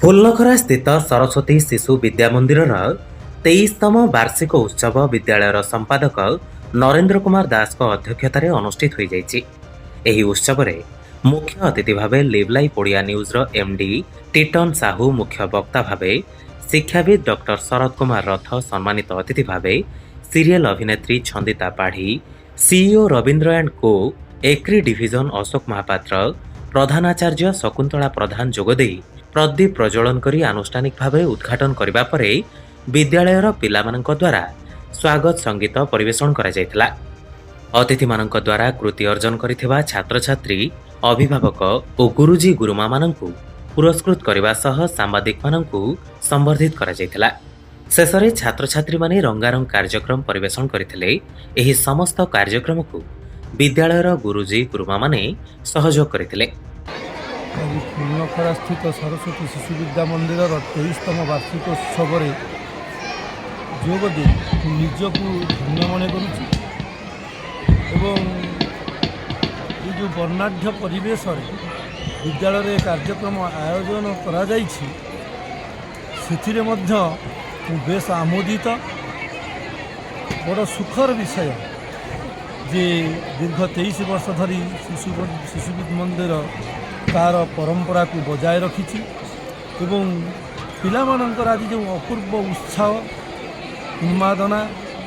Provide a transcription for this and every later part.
फुलनखरा स्थित सरस्वती शिशु विद्या मंदिर 23तम वार्षिक उत्सव विद्यालयर संपादक नरेंद्र कुमार दास अध्यक्षतार अनुष्ठित हो जाएगी। उत्सव में मुख्य अतिथि भाव live life Odia news MD Titan Sahu, मुख्य वक्ता भाव शिक्षाविद डॉक्टर शरद कुमार रथ, सम्मानित अतिथि भाव सीरियल अभिनेत्री छंदिता पाढ़ी, सीईओ रविंद्र एंड को एक्री डिविजन अशोक महापात्र, प्रधानाचार्य शकुंतला प्रधान जोगदे प्रदीप प्रज्वलन करी आनुष्ठानिक भाव उद्घाटन करने पर विद्यालयर पिलामानंक द्वारा स्वागत संगीत परिवेषण करा जायथिला। अतिथि मानंक द्वारा कृति अर्जन करिथिबा छात्र छात्री, अभिभावक और गुरुजी गुरुमा मानंकु पुरस्कृत करने सह सांबादिक मानंकु संबर्धित करा जायथिला। शेषरे छात्र छात्री माने रंगारंग कार्यक्रम परिवेषण करथिले। एही समस्त कार्यक्रम को विद्यालयर गुरुजी गुरुमा माने सहयोग करथिले। आज फुलनखरा स्थित सरस्वती शिशु विद्या मंदिर 23तम वार्षिक उत्सव जोगदे निजकू धन्य मन करुच्ची एवं ये जो वर्णाढ़ परिवेश विद्यालय कार्यक्रम आयोजन करा जाइछि सेथिरे मध्य बेश आमोदित। बड़ सुखर विषय जे दीर्घ 23 वर्ष धरी शिशु विद्या मंदिर तार परंपरा को बजाय रखी एवं पिलामानंकर आज जो अपूर्व उत्साह उन्मादना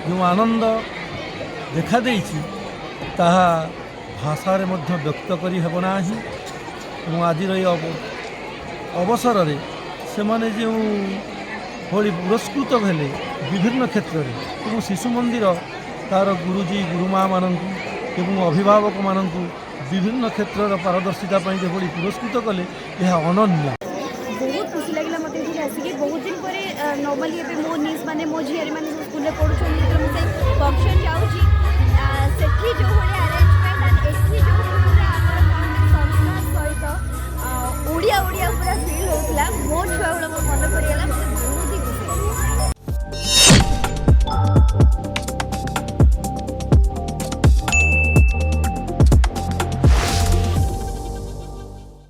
जो आनंद देखा देइछि ताहा भाषा रे मध्य व्यक्त करी हेब नाही। आज अवसर रे से माने जो भली पुरस्कृत भेले विभिन्न क्षेत्र में शिशु मंदिर तार गुरुजी गुरुमा मानंकु एवं अभिभावक मानंकु विभिन्न क्षेत्र पारदर्शिता जो बड़ी पुरस्कृत कले यह अनन्य। बहुत खुशी लगे मत आसिक बहुत दिन पर नॉर्मली एबे मो निज माने मो झियारी माने स्कूल पढ़ुछन तो से फंक्शन जाउची सेठी जो होले अरेंजमेंट एंड एठी जो पूरा संस्कार सहित ओडिया ओडिया पूरा फील होतला। मो छुआ मन पर